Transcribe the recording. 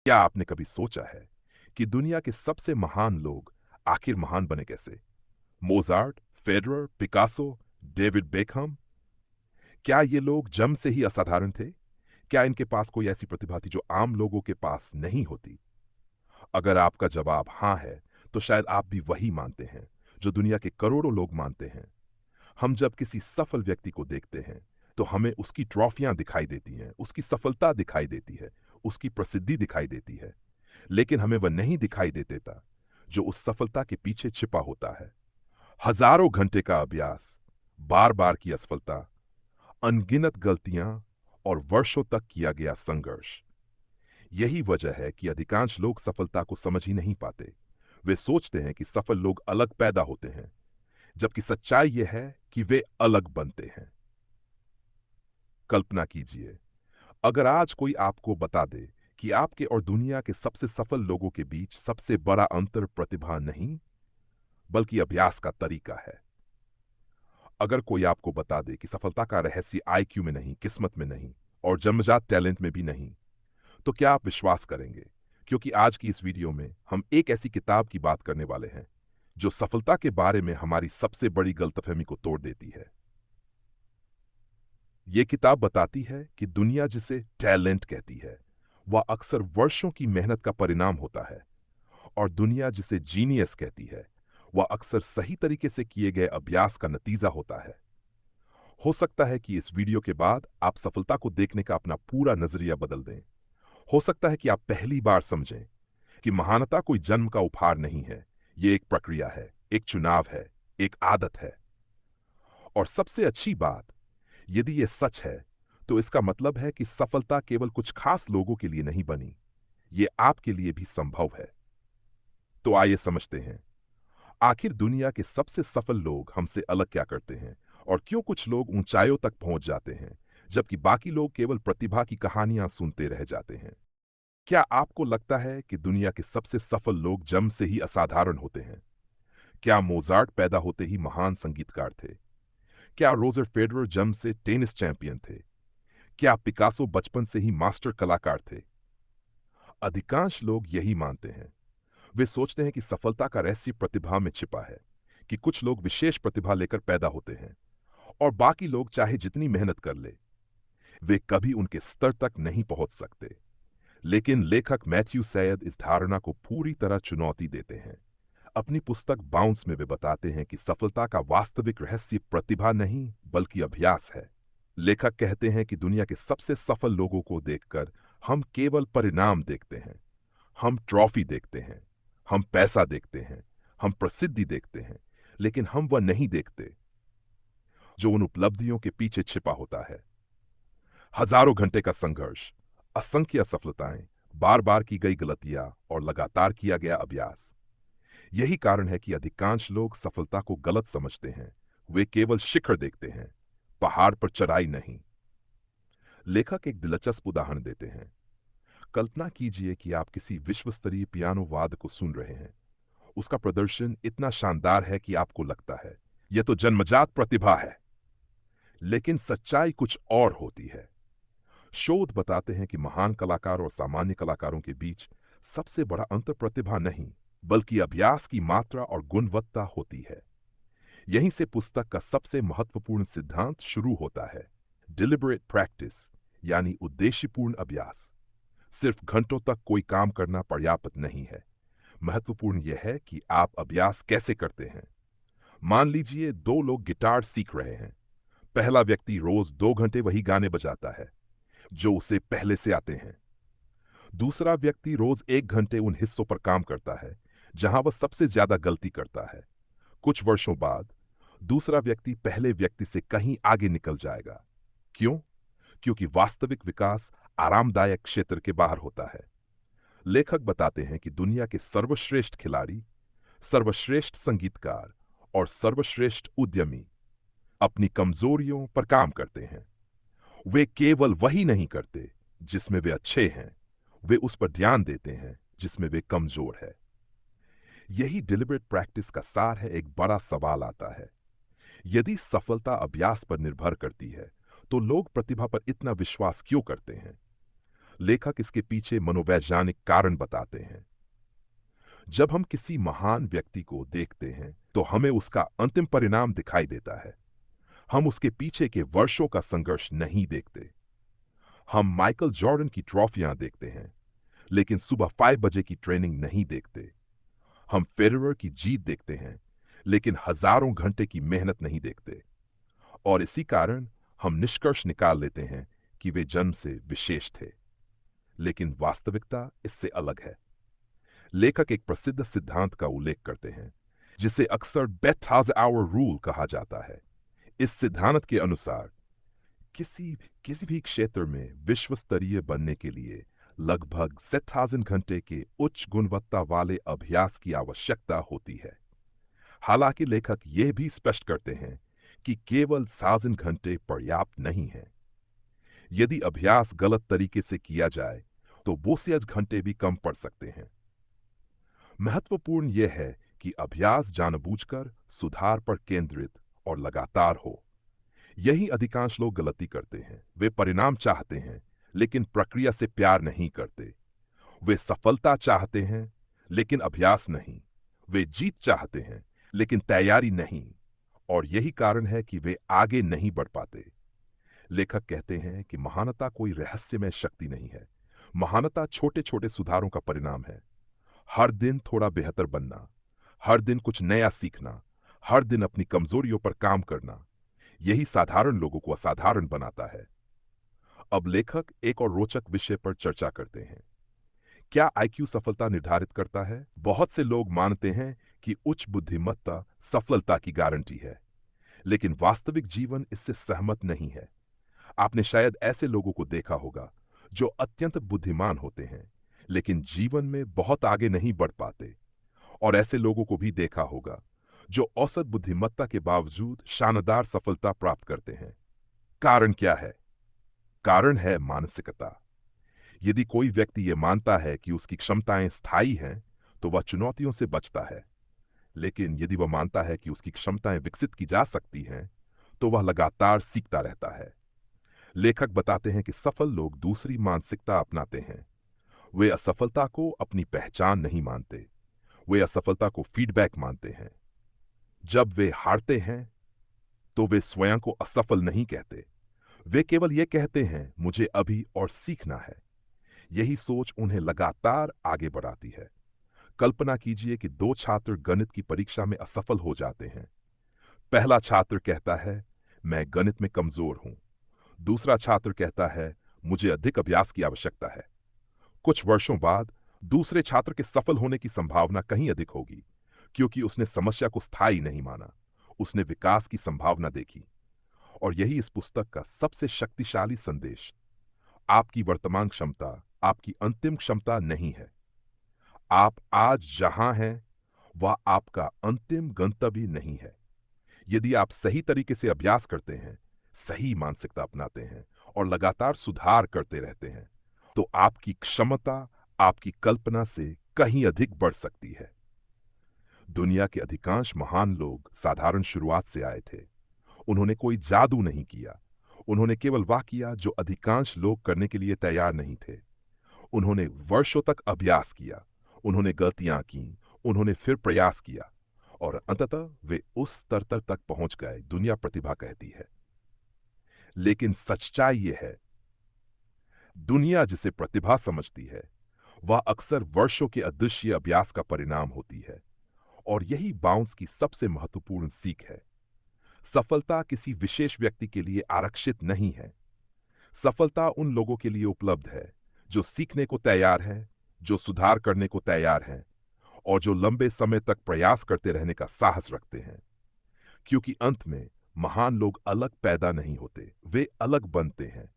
क्या आपने कभी सोचा है कि दुनिया के सबसे महान लोग आखिर महान बने कैसे? Mozart, Federer, Picasso, David Beckham, क्या ये लोग जन्म से ही असाधारण थे? क्या इनके पास कोई ऐसी प्रतिभा थी जो आम लोगों के पास नहीं होती? अगर आपका जवाब हाँ है, तो शायद आप भी वही मानते हैं जो दुनिया के करोड़ों लोग मानते हैं। हम जब किसी सफल व्यक्ति को देखते हैं, तो हमें उसकी ट्रॉफियां दिखाई देती हैं, उसकी सफलता दिखाई देती है, उसकी प्रसिद्धि दिखाई देती है। लेकिन हमें वह नहीं दिखाई दे देता जो उस सफलता के पीछे छिपा होता है। हजारों घंटे का अभ्यास, बार बार की असफलता, अनगिनत गलतियां और वर्षों तक किया गया संघर्ष। यही वजह है कि अधिकांश लोग सफलता को समझ ही नहीं पाते। वे सोचते हैं कि सफल लोग अलग पैदा होते हैं, जबकि सच्चाई यह है कि वे अलग बनते हैं। कल्पना कीजिए, अगर आज कोई आपको बता दे कि आपके और दुनिया के सबसे सफल लोगों के बीच सबसे बड़ा अंतर प्रतिभा नहीं, बल्कि अभ्यास का तरीका है। अगर कोई आपको बता दे कि सफलता का रहस्य आईक्यू में नहीं, किस्मत में नहीं और जन्मजात टैलेंट में भी नहीं, तो क्या आप विश्वास करेंगे? क्योंकि आज की इस वीडियो में हम एक ऐसी किताब की बात करने वाले हैं जो सफलता के बारे में हमारी सबसे बड़ी गलतफहमी को तोड़ देती है। यह किताब बताती है कि दुनिया जिसे टैलेंट कहती है, वह अक्सर वर्षों की मेहनत का परिणाम होता है, और दुनिया जिसे जीनियस कहती है, वह अक्सर सही तरीके से किए गए अभ्यास का नतीजा होता है। हो सकता है कि इस वीडियो के बाद आप सफलता को देखने का अपना पूरा नजरिया बदल दें। हो सकता है कि आप पहली बार समझें कि महानता कोई जन्म का उपहार नहीं है, ये एक प्रक्रिया है, एक चुनाव है, एक आदत है। और सबसे अच्छी बात, यदि यह सच है, तो इसका मतलब है कि सफलता केवल कुछ खास लोगों के लिए नहीं बनी, ये आपके लिए भी संभव है। तो आइए समझते हैं, आखिर दुनिया के सबसे सफल लोग हमसे अलग क्या करते हैं, और क्यों कुछ लोग ऊंचाइयों तक पहुंच जाते हैं, जबकि बाकी लोग केवल प्रतिभा की कहानियां सुनते रह जाते हैं। क्या आपको लगता है कि दुनिया के सबसे सफल लोग जन्म से ही असाधारण होते हैं? क्या मोजार्ट पैदा होते ही महान संगीतकार थे? क्या रोजर फेडरर जन्म से टेनिस चैंपियन थे? क्या पिकासो बचपन से ही मास्टर कलाकार थे? अधिकांश लोग यही मानते हैं। वे सोचते हैं कि सफलता का रहस्य प्रतिभा में छिपा है, कि कुछ लोग विशेष प्रतिभा लेकर पैदा होते हैं और बाकी लोग चाहे जितनी मेहनत कर ले, वे कभी उनके स्तर तक नहीं पहुंच सकते। लेकिन लेखक मैथ्यू सैयद इस धारणा को पूरी तरह चुनौती देते हैं। अपनी पुस्तक बाउंस में वे बताते हैं कि सफलता का वास्तविक रहस्य प्रतिभा नहीं, बल्कि अभ्यास है। लेखक कहते हैं कि दुनिया के सबसे सफल लोगों को देखकर हम केवल परिणाम देखते हैं, हम ट्रॉफी देखते हैं, हम पैसा देखते हैं, हम प्रसिद्धि देखते हैं, लेकिन हम वह नहीं देखते जो उन उपलब्धियों के पीछे छिपा होता है। हजारों घंटे का संघर्ष, असंख्य सफलताएं, बार बार की गई गलतियां और लगातार किया गया अभ्यास। यही कारण है कि अधिकांश लोग सफलता को गलत समझते हैं। वे केवल शिखर देखते हैं, पहाड़ पर चढ़ाई नहीं। लेखक एक दिलचस्प उदाहरण देते हैं। कल्पना कीजिए कि आप किसी विश्व स्तरीय पियानो वाद्य को सुन रहे हैं। उसका प्रदर्शन इतना शानदार है कि आपको लगता है यह तो जन्मजात प्रतिभा है। लेकिन सच्चाई कुछ और होती है। शोध बताते हैं कि महान कलाकार और सामान्य कलाकारों के बीच सबसे बड़ा अंतर प्रतिभा नहीं, बल्कि अभ्यास की मात्रा और गुणवत्ता होती है। यहीं से पुस्तक का सबसे महत्वपूर्ण सिद्धांत शुरू होता है। डिलिबरेट प्रैक्टिस, यानी उद्देश्यपूर्ण अभ्यास। सिर्फ घंटों तक कोई काम करना पर्याप्त नहीं है। महत्वपूर्ण यह है कि आप अभ्यास कैसे करते हैं। मान लीजिए दो लोग गिटार सीख रहे हैं। पहला व्यक्ति रोज 2 घंटे वही गाने बजाता है जो उसे पहले से आते हैं। दूसरा व्यक्ति रोज 1 घंटे उन हिस्सों पर काम करता है जहां वह सबसे ज्यादा गलती करता है। कुछ वर्षों बाद दूसरा व्यक्ति पहले व्यक्ति से कहीं आगे निकल जाएगा। क्यों? क्योंकि वास्तविक विकास आरामदायक क्षेत्र के बाहर होता है। लेखक बताते हैं कि दुनिया के सर्वश्रेष्ठ खिलाड़ी, सर्वश्रेष्ठ संगीतकार और सर्वश्रेष्ठ उद्यमी अपनी कमजोरियों पर काम करते हैं। वे केवल वही नहीं करते जिसमें वे अच्छे हैं, वे उस पर ध्यान देते हैं जिसमें वे कमजोर है। यही डिलिबरेट प्रैक्टिस का सार है। एक बड़ा सवाल आता है, यदि सफलता अभ्यास पर निर्भर करती है, तो लोग प्रतिभा पर इतना विश्वास क्यों करते हैं? लेखक इसके पीछे मनोवैज्ञानिक कारण बताते हैं। जब हम किसी महान व्यक्ति को देखते हैं तो हमें उसका अंतिम परिणाम दिखाई देता है। हम उसके पीछे के वर्षों का संघर्ष नहीं देखते। हम माइकल जॉर्डन की ट्रॉफियां देखते हैं, लेकिन सुबह 5 बजे की ट्रेनिंग नहीं देखते। हम फेडरर की जीत देखते हैं, लेकिन हजारों घंटे की मेहनत नहीं देखते। और इसी कारण हम निष्कर्ष निकाल लेते हैं कि वे जन्म से विशेष थे। लेकिन वास्तविकता इससे अलग है। लेखक एक प्रसिद्ध सिद्धांत का उल्लेख करते हैं, जिसे अक्सर डेथ हाज आवर रूल कहा जाता है। इस सिद्धांत के अनुसार किसी किसी भी क्षेत्र में विश्व स्तरीय बनने के लिए लगभग 7,000 घंटे के उच्च गुणवत्ता वाले अभ्यास की आवश्यकता होती है। हालांकि लेखक यह भी स्पष्ट करते हैं कि केवल 1,000 घंटे पर्याप्त नहीं है। यदि अभ्यास गलत तरीके से किया जाए तो वो से घंटे भी कम पड़ सकते हैं। महत्वपूर्ण यह है कि अभ्यास जानबूझकर सुधार पर केंद्रित और लगातार हो। यही अधिकांश लोग गलती करते हैं। वे परिणाम चाहते हैं, लेकिन प्रक्रिया से प्यार नहीं करते। वे सफलता चाहते हैं, लेकिन अभ्यास नहीं। वे जीत चाहते हैं, लेकिन तैयारी नहीं। और यही कारण है कि वे आगे नहीं बढ़ पाते। लेखक कहते हैं कि महानता कोई रहस्यमय शक्ति नहीं है। महानता छोटे छोटे सुधारों का परिणाम है। हर दिन थोड़ा बेहतर बनना, हर दिन कुछ नया सीखना, हर दिन अपनी कमजोरियों पर काम करना, यही साधारण लोगों को असाधारण बनाता है। अब लेखक एक और रोचक विषय पर चर्चा करते हैं। क्या आईक्यू सफलता निर्धारित करता है? बहुत से लोग मानते हैं कि उच्च बुद्धिमत्ता सफलता की गारंटी है, लेकिन वास्तविक जीवन इससे सहमत नहीं है। आपने शायद ऐसे लोगों को देखा होगा जो अत्यंत बुद्धिमान होते हैं, लेकिन जीवन में बहुत आगे नहीं बढ़ पाते। और ऐसे लोगों को भी देखा होगा जो औसत बुद्धिमत्ता के बावजूद शानदार सफलता प्राप्त करते हैं। कारण क्या है? कारण है मानसिकता। यदि कोई व्यक्ति यह मानता है कि उसकी क्षमताएं स्थायी हैं, तो वह चुनौतियों से बचता है। लेकिन यदि वह मानता है कि उसकी क्षमताएं विकसित की जा सकती हैं, तो वह लगातार सीखता रहता है। लेखक बताते हैं कि सफल लोग दूसरी मानसिकता अपनाते हैं। वे असफलता को अपनी पहचान नहीं मानते, वे असफलता को फीडबैक मानते हैं। जब वे हारते हैं तो वे स्वयं को असफल नहीं कहते। वे केवल यह कहते हैं, मुझे अभी और सीखना है। यही सोच उन्हें लगातार आगे बढ़ाती है। कल्पना कीजिए कि दो छात्र गणित की परीक्षा में असफल हो जाते हैं। पहला छात्र कहता है, मैं गणित में कमजोर हूं। दूसरा छात्र कहता है, मुझे अधिक अभ्यास की आवश्यकता है। कुछ वर्षों बाद दूसरे छात्र के सफल होने की संभावना कहीं अधिक होगी, क्योंकि उसने समस्या को स्थायी नहीं माना, उसने विकास की संभावना देखी। और यही इस पुस्तक का सबसे शक्तिशाली संदेश। आपकी वर्तमान क्षमता आपकी अंतिम क्षमता नहीं है। आप आज जहां हैं वह आपका अंतिम गंतव्य नहीं है। यदि आप सही तरीके से अभ्यास करते हैं, सही मानसिकता अपनाते हैं और लगातार सुधार करते रहते हैं, तो आपकी क्षमता आपकी कल्पना से कहीं अधिक बढ़ सकती है। दुनिया के अधिकांश महान लोग साधारण शुरुआत से आए थे। उन्होंने कोई जादू नहीं किया। उन्होंने केवल वह किया जो अधिकांश लोग करने के लिए तैयार नहीं थे। उन्होंने वर्षों तक अभ्यास किया, उन्होंने गलतियां की, उन्होंने फिर प्रयास किया, और अंततः वे उस स्तर तक पहुंच गए दुनिया प्रतिभा कहती है। लेकिन सच्चाई यह है, दुनिया जिसे प्रतिभा समझती है वह अक्सर वर्षों के अदृश्य अभ्यास का परिणाम होती है। और यही बाउंस की सबसे महत्वपूर्ण सीख है। सफलता किसी विशेष व्यक्ति के लिए आरक्षित नहीं है। सफलता उन लोगों के लिए उपलब्ध है जो सीखने को तैयार हैं, जो सुधार करने को तैयार हैं, और जो लंबे समय तक प्रयास करते रहने का साहस रखते हैं। क्योंकि अंत में महान लोग अलग पैदा नहीं होते, वे अलग बनते हैं।